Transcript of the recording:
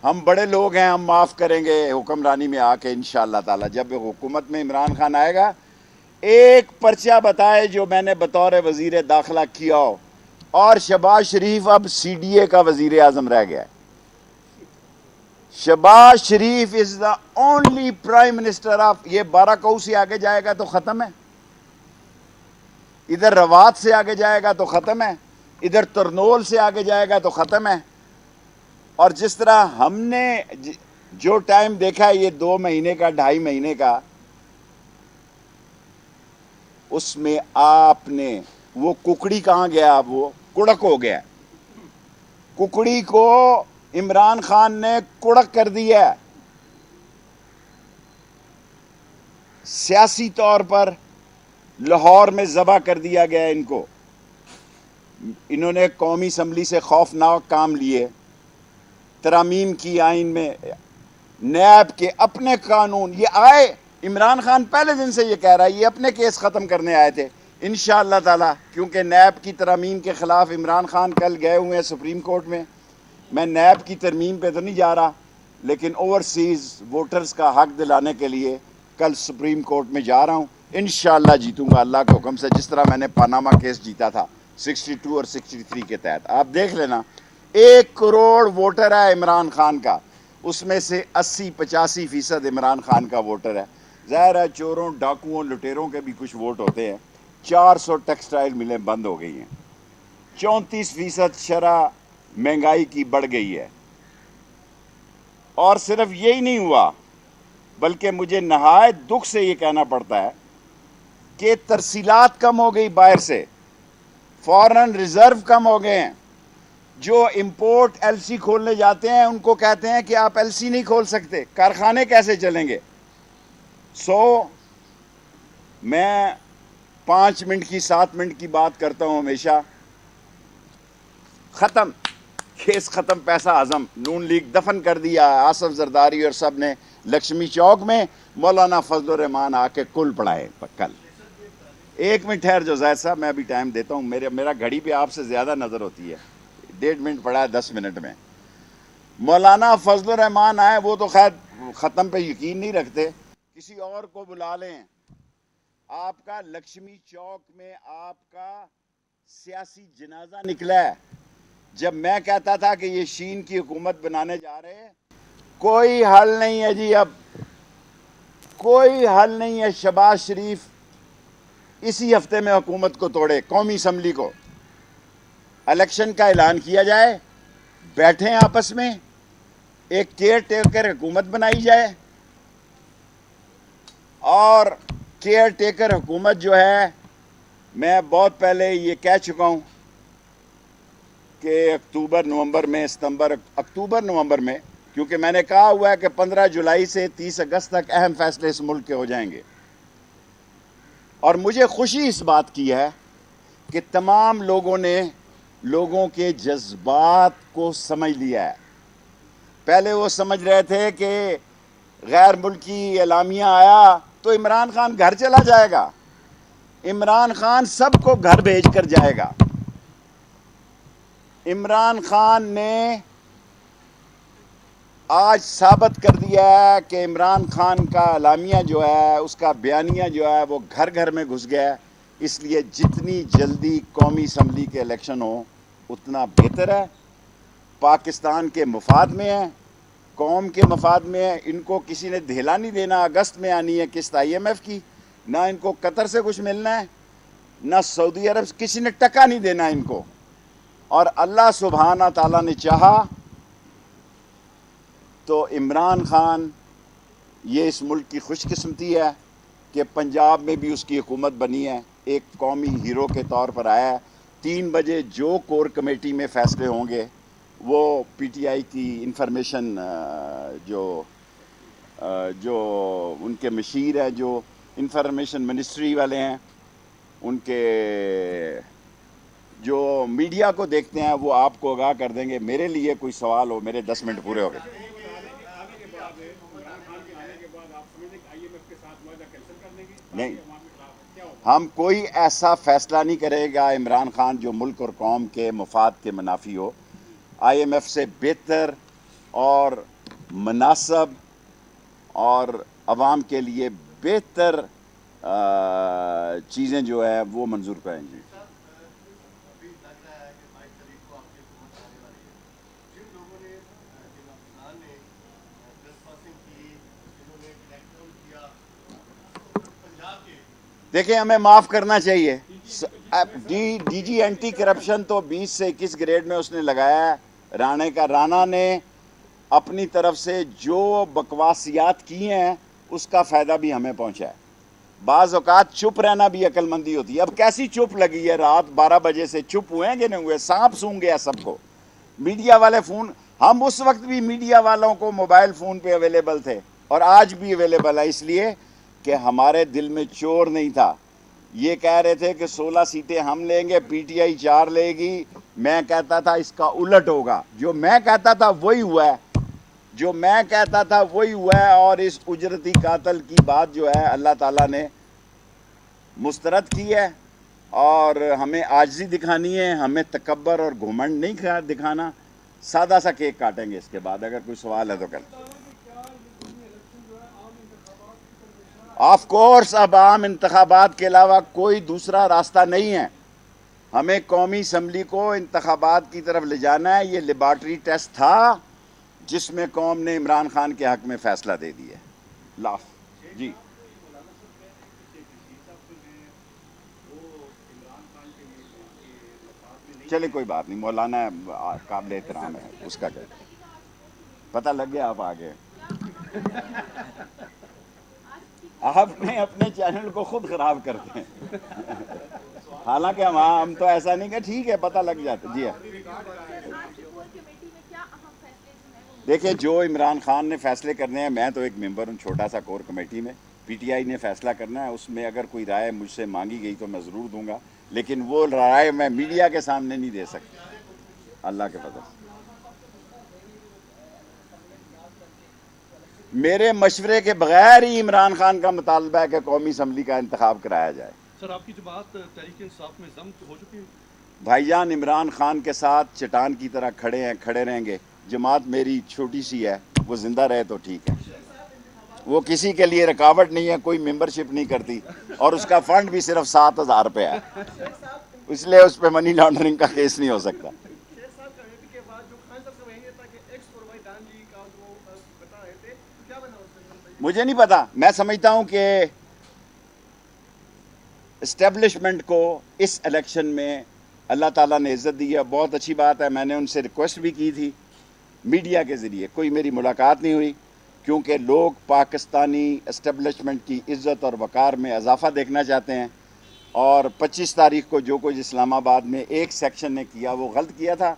ہم بڑے لوگ ہیں, ہم معاف کریں گے حکمرانی میں آ کے انشاءاللہ تعالی. جب حکومت میں عمران خان آئے گا, ایک پرچہ بتائے جو میں نے بطور وزیر داخلہ کیا ہو, اور شہباز شریف اب سی ڈی اے کا وزیر اعظم رہ گیا ہے. Shehbaz Sharif is the only prime minister of, یہ بارہ کوہ سے آگے جائے گا تو ختم ہے, ادھر روات سے آگے جائے گا تو ختم ہے, ادھر ترنول سے آگے جائے گا تو ختم ہے. اور جس طرح ہم نے جو ٹائم دیکھا ہے, یہ 2 مہینے کا 2.5 مہینے کا, اس میں آپ نے وہ ککڑی کہاں گیا, اب وہ کڑک ہو گیا. ککڑی کو عمران خان نے کڑک کر دیا. سیاسی طور پر لاہور میں ذبح کر دیا گیا ان کو. انہوں نے قومی اسمبلی سے خوفناک کام لیے, ترامیم کی آئین میں, نیب کے اپنے قانون. یہ آئے, عمران خان پہلے دن سے یہ کہہ رہا ہے یہ اپنے کیس ختم کرنے آئے تھے انشاءاللہ تعالی, کیونکہ نیب کی ترامیم کے خلاف عمران خان کل گئے ہوئے ہیں سپریم کورٹ میں. میں نیب کی ترمیم پہ تو نہیں جا رہا, لیکن اوورسیز ووٹرز کا حق دلانے کے لیے کل سپریم کورٹ میں جا رہا ہوں. انشاءاللہ جیتوں گا اللہ کے حکم سے, جس طرح میں نے پاناما کیس جیتا تھا 62 اور 63 کے تحت. آپ دیکھ لینا, 1 کروڑ ووٹر ہے عمران خان کا, اس میں سے 80-85% عمران خان کا ووٹر ہے. ظاہر ہے چوروں ڈاکوؤں لٹیروں کے بھی کچھ ووٹ ہوتے ہیں. 400 ٹیکسٹائل ملیں بند ہو گئی ہیں, 34% شرح مہنگائی کی بڑھ گئی ہے. اور صرف یہی نہیں ہوا, بلکہ مجھے نہایت دکھ سے یہ کہنا پڑتا ہے کہ ترسیلات کم ہو گئی باہر سے, فارن ریزرو کم ہو گئے ہیں. جو امپورٹ ایل سی کھولنے جاتے ہیں ان کو کہتے ہیں کہ آپ ایل سی نہیں کھول سکتے, کارخانے کیسے چلیں گے. میں 5 منٹ کی 7 منٹ کی بات کرتا ہوں ہمیشہ. ختم, کیس ختم, پیسہ ہضم. نون لیگ دفن کر دیا. آصف زرداری اور سب نے لکشمی چوک میں مولانا فضل الرحمان آ کے کل پڑھائے کل. 1 منٹ ٹھہر جو زید صاحب, میں ابھی ٹائم دیتا ہوں. میرا گھڑی پہ آپ سے زیادہ نظر ہوتی ہے. 1.5 منٹ پڑھا ہے 10 منٹ میں. مولانا فضل الرحمان آئے, وہ تو خیر ختم پہ یقین نہیں رکھتے, کسی اور کو بلا لیں. آپ کا لکشمی چوک میں آپ کا سیاسی جنازہ نکلا ہے. جب میں کہتا تھا کہ یہ شین کی حکومت بنانے جا رہے ہیں, کوئی حل نہیں ہے جی, اب کوئی حل نہیں ہے. شہباز شریف اسی ہفتے میں حکومت کو توڑے, قومی اسمبلی کو, الیکشن کا اعلان کیا جائے, بیٹھیں آپس میں, ایک کیئر ٹیکر حکومت بنائی جائے. اور کیئر ٹیکر حکومت جو ہے, میں بہت پہلے یہ کہہ چکا ہوں کہ اکتوبر نومبر میں, کیونکہ میں نے کہا ہوا ہے کہ 15 جولائی سے 30 اگست تک اہم فیصلے اس ملک کے ہو جائیں گے. اور مجھے خوشی اس بات کی ہے کہ تمام لوگوں نے لوگوں کے جذبات کو سمجھ لیا ہے. پہلے وہ سمجھ رہے تھے کہ غیر ملکی اعلامیہ آیا تو عمران خان گھر چلا جائے گا. عمران خان سب کو گھر بھیج کر جائے گا. عمران خان نے آج ثابت کر دیا ہے کہ عمران خان کا اعلامیہ جو ہے, اس کا بیانیہ جو ہے, وہ گھر گھر میں گھس گیا ہے. اس لیے جتنی جلدی قومی اسمبلی کے الیکشن ہوں اتنا بہتر ہے. پاکستان کے مفاد میں ہے, قوم کے مفاد میں ہے. ان کو کسی نے دھیلا نہیں دینا. اگست میں آنی ہے قسط IMF کی, نہ ان کو قطر سے کچھ ملنا ہے, نہ سعودی عرب سے, کسی نے ٹکا نہیں دینا ان کو. اور اللہ سبحانہ تعالیٰ نے چاہا تو عمران خان, یہ اس ملک کی خوش قسمتی ہے کہ پنجاب میں بھی اس کی حکومت بنی ہے, ایک قومی ہیرو کے طور پر آیا ہے. 3 بجے جو کور کمیٹی میں فیصلے ہوں گے وہ PTI کی انفارمیشن جو ان کے مشیر ہیں, جو انفارمیشن منسٹری والے ہیں, ان کے جو میڈیا کو دیکھتے ہیں, وہ آپ کو آگاہ کر دیں گے. میرے لیے کوئی سوال ہو, میرے 10 منٹ پورے ہو گئے. نہیں, ہم کوئی ایسا فیصلہ نہیں کرے گا عمران خان جو ملک اور قوم کے مفاد کے منافی ہو. IMF سے بہتر اور مناسب اور عوام کے لیے بہتر چیزیں جو ہے وہ منظور کریں جی. دیکھیں ہمیں معاف کرنا چاہیے. ڈی جی اینٹی کرپشن تو 20 سے 21 گریڈ میں اس نے لگایا ہے رانے کا. رانا نے اپنی طرف سے جو بکواسیات کی ہیں اس کا فائدہ بھی ہمیں پہنچا ہے. بعض اوقات چپ رہنا بھی عقل مندی ہوتی ہے. اب کیسی چپ لگی ہے؟ رات 12 بجے سے چپ ہوئے ہیں کہ نہیں ہوئے؟ سانپ سونگ گیا سب کو. میڈیا والے فون، ہم اس وقت بھی میڈیا والوں کو موبائل فون پہ اویلیبل تھے اور آج بھی اویلیبل ہے، اس لیے کہ ہمارے دل میں چور نہیں تھا. یہ کہہ رہے تھے کہ 16 سیٹیں ہم لیں گے، پی ٹی آئی 4 لے گی. میں کہتا تھا اس کا الٹ ہوگا. جو میں کہتا تھا وہی ہوا ہے، جو میں کہتا تھا وہی ہوا ہے. اور اس اجرتی قاتل کی بات جو ہے اللہ تعالیٰ نے مسترد کی ہے. اور ہمیں عاجزی دکھانی ہے، ہمیں تکبر اور گھمنڈ نہیں دکھانا. سادہ سا کیک کاٹیں گے اس کے بعد. اگر کوئی سوال ہے تو کر. آف کورس اب عام انتخابات کے علاوہ کوئی دوسرا راستہ نہیں ہے. ہمیں قومی اسمبلی کو انتخابات کی طرف لے جانا ہے. یہ لیبارٹری ٹیسٹ تھا جس میں قوم نے عمران خان کے حق میں فیصلہ دے دیا. لاف جی چلے کوئی بات نہیں. مولانا قابل احترام ہے، اس کا کیا پتہ لگ گیا. آپ آگے آپ نے اپنے چینل کو خود خراب کرتے ہیں. حالانکہ ہم تو ایسا نہیں کہ ٹھیک ہے پتہ لگ جاتا. جی دیکھیں جو عمران خان نے فیصلے کرنے ہیں، میں تو ایک ممبر ہوں چھوٹا سا کور کمیٹی میں. پی ٹی آئی نے فیصلہ کرنا ہے، اس میں اگر کوئی رائے مجھ سے مانگی گئی تو میں ضرور دوں گا، لیکن وہ رائے میں میڈیا کے سامنے نہیں دے سکتا. اللہ کے فضل سے میرے مشورے کے بغیر ہی عمران خان کا مطالبہ ہے کہ قومی اسمبلی کا انتخاب کرایا جائے. سر آپ کی جماعت تحریک انصاف میں ضم ہو چکی ہے؟ بھائی جان عمران خان کے ساتھ چٹان کی طرح کھڑے ہیں، کھڑے رہیں گے. جماعت میری چھوٹی سی ہے، وہ زندہ رہے تو ٹھیک ہے. وہ کسی کے لیے رکاوٹ نہیں ہے، کوئی ممبرشپ نہیں کرتی، اور اس کا فنڈ بھی صرف 7,000 روپے ہے. اس لیے اس پہ منی لانڈرنگ کا کیس نہیں ہو سکتا. مجھے نہیں پتا. میں سمجھتا ہوں کہ اسٹیبلشمنٹ کو اس الیکشن میں اللہ تعالیٰ نے عزت دی ہے. بہت اچھی بات ہے. میں نے ان سے ریکویسٹ بھی کی تھی میڈیا کے ذریعے. کوئی میری ملاقات نہیں ہوئی کیونکہ لوگ پاکستانی اسٹیبلشمنٹ کی عزت اور وقار میں اضافہ دیکھنا چاہتے ہیں. اور 25 تاریخ کو جو کچھ اسلام آباد میں ایک سیکشن نے کیا وہ غلط کیا تھا.